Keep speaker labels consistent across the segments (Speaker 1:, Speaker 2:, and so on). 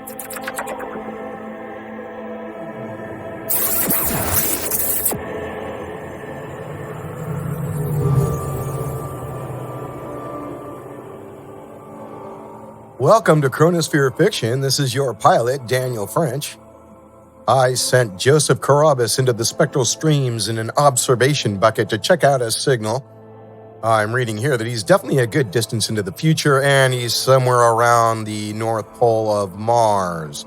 Speaker 1: Welcome to Chronosphere Fiction. This is your pilot, Daniel French. I sent Joseph Carribas into the spectral streams in an observation bucket to check out his signal. I'm reading here that he's definitely a good distance into the future, and he's somewhere around the North Pole of Mars.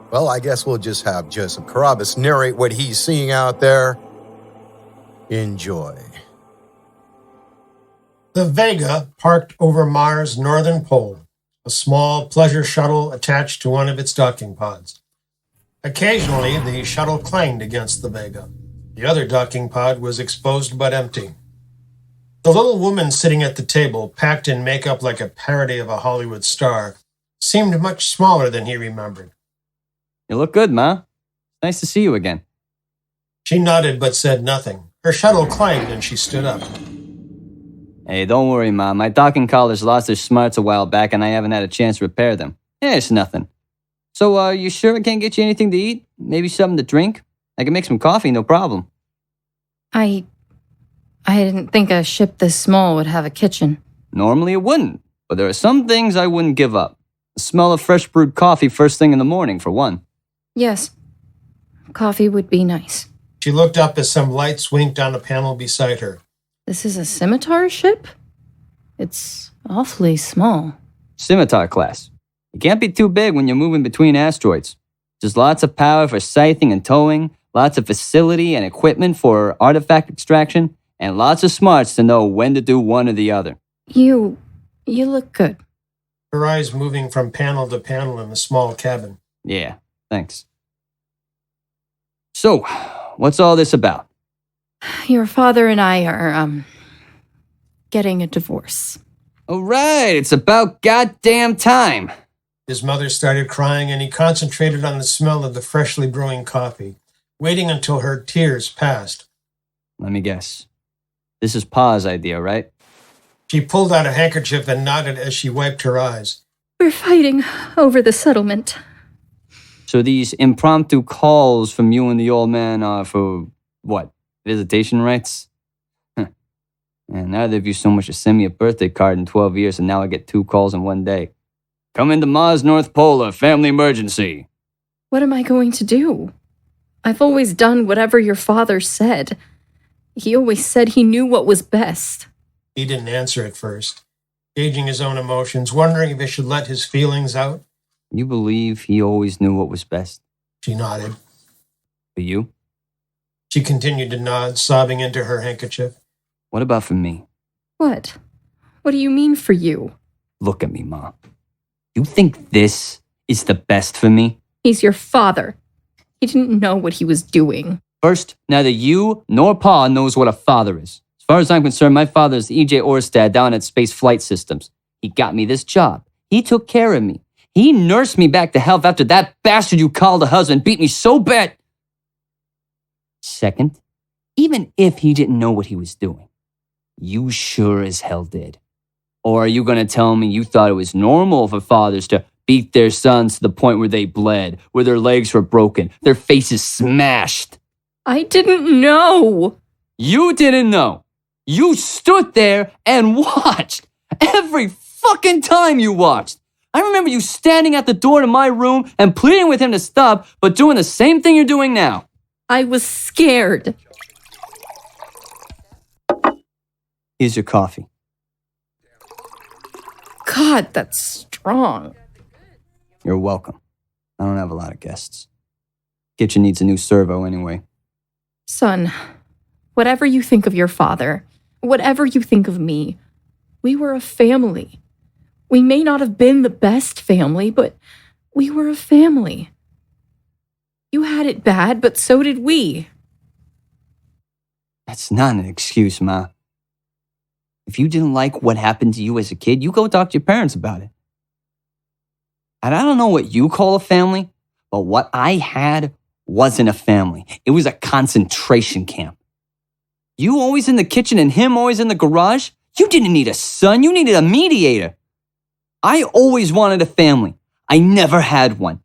Speaker 1: Well, I guess we'll just have Joseph Carribas narrate what he's seeing out there. Enjoy.
Speaker 2: The Vega parked over Mars' northern pole, a small pleasure shuttle attached to one of its docking pods. Occasionally, the shuttle clanged against the Vega. The other docking pod was exposed but empty. The little woman sitting at the table, packed in makeup like a parody of a Hollywood star, seemed much smaller than he remembered.
Speaker 3: You look good, Ma. Nice to see you again.
Speaker 2: She nodded but said nothing. Her shuttle clanged and she stood up.
Speaker 3: Hey, don't worry, Ma. My docking collars lost their smarts a while back and I haven't had a chance to repair them. It's nothing. So, you sure I can't get you anything to eat? Maybe something to drink? I can make some coffee, no problem.
Speaker 4: I didn't think a ship this small would have a kitchen.
Speaker 3: Normally it wouldn't, but there are some things I wouldn't give up. The smell of fresh brewed coffee first thing in the morning, for one.
Speaker 4: Yes, coffee would be nice.
Speaker 2: She looked up as some lights winked on a panel beside her.
Speaker 4: This is a scimitar ship? It's awfully small.
Speaker 3: Scimitar class. It can't be too big when you're moving between asteroids. There's lots of power for scything and towing, lots of facility and equipment for artifact extraction, and lots of smarts to know when to do one or the other.
Speaker 4: You look good.
Speaker 2: Her eyes moving from panel to panel in the small cabin.
Speaker 3: Yeah, thanks. So, what's all this about?
Speaker 4: Your father and I are, getting a divorce.
Speaker 3: All right, it's about goddamn time.
Speaker 2: His mother started crying and he concentrated on the smell of the freshly brewing coffee, waiting until her tears passed.
Speaker 3: Let me guess. This is Pa's idea, right?
Speaker 2: She pulled out a handkerchief and nodded as she wiped her eyes.
Speaker 4: We're fighting over the settlement.
Speaker 3: So these impromptu calls from you and the old man are for, what, visitation rights? And neither of you so much as send me a birthday card in 12 years, and now I get 2 calls in one day. Come into Mars North Polar, family emergency.
Speaker 4: What am I going to do? I've always done whatever your father said. He always said he knew what was best.
Speaker 2: He didn't answer at first, gauging his own emotions, wondering if he should let his feelings out.
Speaker 3: You believe he always knew what was best?
Speaker 2: She nodded.
Speaker 3: For you?
Speaker 2: She continued to nod, sobbing into her handkerchief.
Speaker 3: What about for me?
Speaker 4: What? What do you mean for you?
Speaker 3: Look at me, Ma. You think this is the best for me?
Speaker 4: He's your father. He didn't know what he was doing.
Speaker 3: First, neither you nor Pa knows what a father is. As far as I'm concerned, my father is E.J. Orsted down at Space Flight Systems. He got me this job. He took care of me. He nursed me back to health after that bastard you called a husband beat me so bad. Second, even if he didn't know what he was doing, you sure as hell did. Or are you going to tell me you thought it was normal for fathers to beat their sons to the point where they bled, where their legs were broken, their faces smashed?
Speaker 4: I didn't know.
Speaker 3: You didn't know. You stood there and watched. Every fucking time you watched. I remember you standing at the door to my room and pleading with him to stop, but doing the same thing you're doing now.
Speaker 4: I was scared.
Speaker 3: Here's your coffee.
Speaker 4: God, that's strong.
Speaker 3: You're welcome. I don't have a lot of guests. Kitchen needs a new servo anyway.
Speaker 4: Son, whatever you think of your father, whatever you think of me, we were a family. We may not have been the best family, but we were a family. You had it bad, but so did we.
Speaker 3: That's not an excuse, Ma. If you didn't like what happened to you as a kid, you go talk to your parents about it. And I don't know what you call a family, but what I had wasn't a family. It was a concentration camp. You always in the kitchen and him always in the garage? You didn't need a son, you needed a mediator. I always wanted a family. I never had one.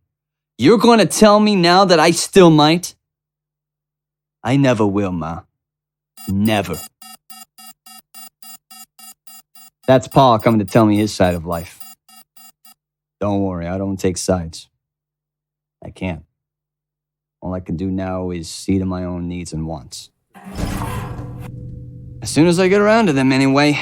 Speaker 3: You're going to tell me now that I still might? I never will, Ma. Never. That's Pa coming to tell me his side of life. Don't worry, I don't take sides. I can't. All I can do now is see to my own needs and wants. As soon as I get around to them anyway.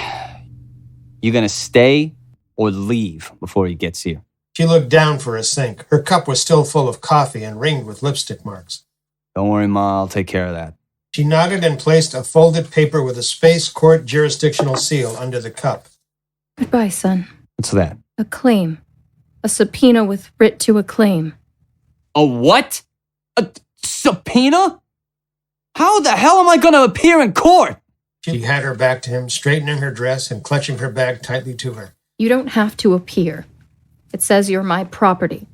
Speaker 3: You're gonna stay or leave before he gets here.
Speaker 2: She looked down for a sink. Her cup was still full of coffee and ringed with lipstick marks.
Speaker 3: Don't worry, Ma, I'll take care of that.
Speaker 2: She nodded and placed a folded paper with a space court jurisdictional seal under the cup.
Speaker 4: Goodbye, son.
Speaker 3: What's that?
Speaker 4: A claim. A subpoena with writ to a claim.
Speaker 3: A what? A subpoena? How the hell am I gonna appear in court?
Speaker 2: She had her back to him, straightening her dress and clutching her bag tightly to her.
Speaker 4: You don't have to appear. It says you're my property.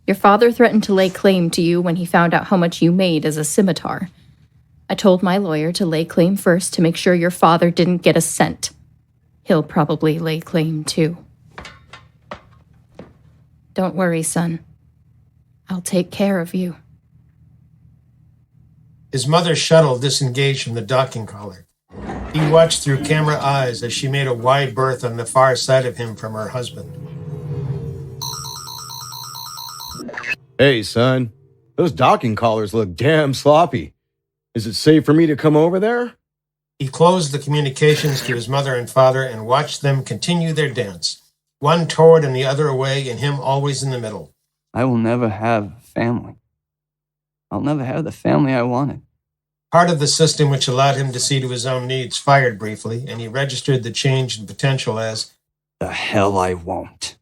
Speaker 4: Your father threatened to lay claim to you when he found out how much you made as a scimitar. I told my lawyer to lay claim first to make sure your father didn't get a cent. He'll probably lay claim too. Don't worry, son. I'll take care of you.
Speaker 2: His mother's shuttle disengaged from the docking collar. He watched through camera eyes as she made a wide berth on the far side of him from her husband.
Speaker 5: Hey, son. Those docking collars look damn sloppy. Is it safe for me to come over there?
Speaker 2: He closed the communications to his mother and father and watched them continue their dance. One toward and the other away, and him always in the middle.
Speaker 3: I will never have family. I'll never have the family I wanted.
Speaker 2: Part of the system which allowed him to see to his own needs fired briefly, and he registered the change in potential as,
Speaker 3: The hell I won't.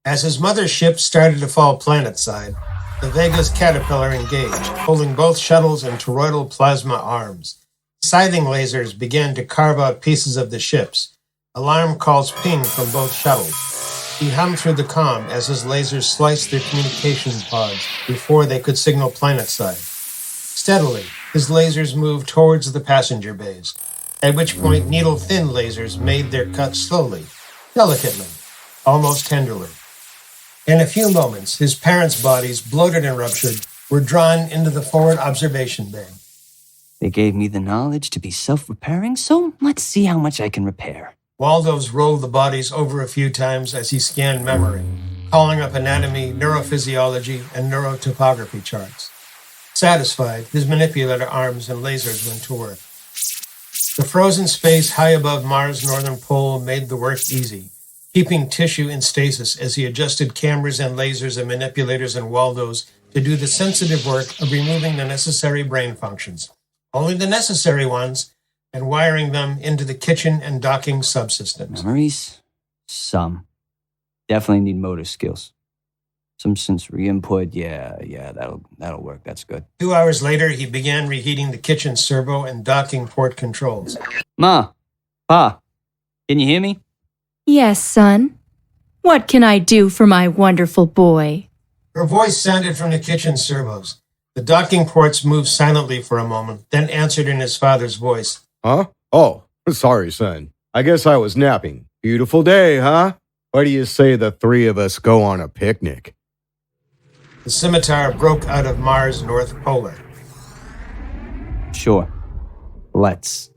Speaker 2: as his mother's ship started to fall planetside, the Vega's caterpillar engaged, holding both shuttles and toroidal plasma arms. Scything lasers began to carve out pieces of the ships. Alarm calls pinged from both shuttles. He hummed through the comm as his lasers sliced their communication pods before they could signal planetside. Steadily, his lasers moved towards the passenger bays, at which point needle-thin lasers made their cut slowly, delicately, almost tenderly. In a few moments, his parents' bodies, bloated and ruptured, were drawn into the forward observation bay.
Speaker 3: They gave me the knowledge to be self-repairing, so let's see how much I can repair.
Speaker 2: Waldo's rolled the bodies over a few times as he scanned memory, calling up anatomy, neurophysiology, and neurotopography charts. Satisfied, his manipulator arms and lasers went to work. The frozen space high above Mars' northern pole made the work easy, keeping tissue in stasis as he adjusted cameras and lasers and manipulators and Waldos to do the sensitive work of removing the necessary brain functions, only the necessary ones, and wiring them into the kitchen and docking subsystems.
Speaker 3: Memories? Some. Definitely need motor skills. Some sensory input, yeah, that'll work, that's good.
Speaker 2: 2 hours later, he began reheating the kitchen servo and docking port controls.
Speaker 3: Ma, Pa, can you hear me?
Speaker 4: Yes, son. What can I do for my wonderful boy?
Speaker 2: Her voice sounded from the kitchen servos. The docking ports moved silently for a moment, then answered in his father's voice.
Speaker 5: Huh? Oh, sorry, son. I guess I was napping. Beautiful day, huh? Why do you say the three of us go on a picnic?
Speaker 2: The scimitar broke out of Mars' North Polar.
Speaker 3: Sure. Let's.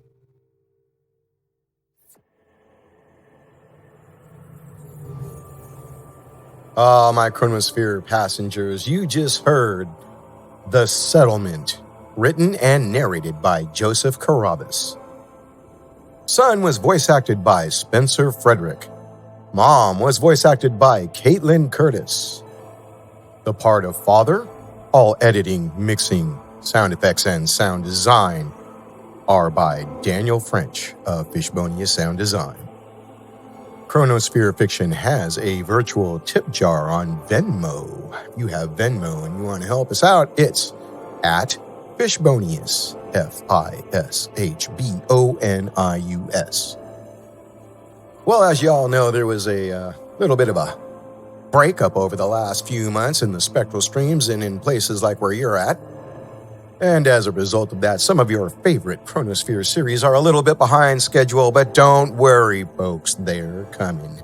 Speaker 1: My Chronosphere passengers, you just heard The Settlement, written and narrated by Joseph Carribas. Son was voice acted by Spencer Frederick. Mom was voice acted by Katelin Curtis. The part of father, all editing, mixing, sound effects, and sound design are by Daniel French of Fishbonius Sound Design. Chronosphere Fiction has a virtual tip jar on Venmo. If you have Venmo and you want to help us out, it's at Fishbonius, Fishbonius. Well, as y'all know, there was a little bit of a breakup over the last few months in the spectral streams and in places like where you're at. And as a result of that, some of your favorite Chronosphere series are a little bit behind schedule, but don't worry, folks, they're coming.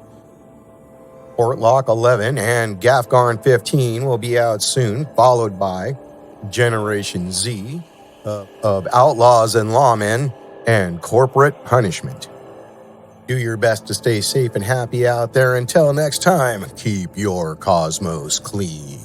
Speaker 1: Portlock 11 and Gafgarn 15 will be out soon, followed by Generation Z of Outlaws and Lawmen and Corporate Punishment. Do your best to stay safe and happy out there. Until next time, keep your cosmos clean.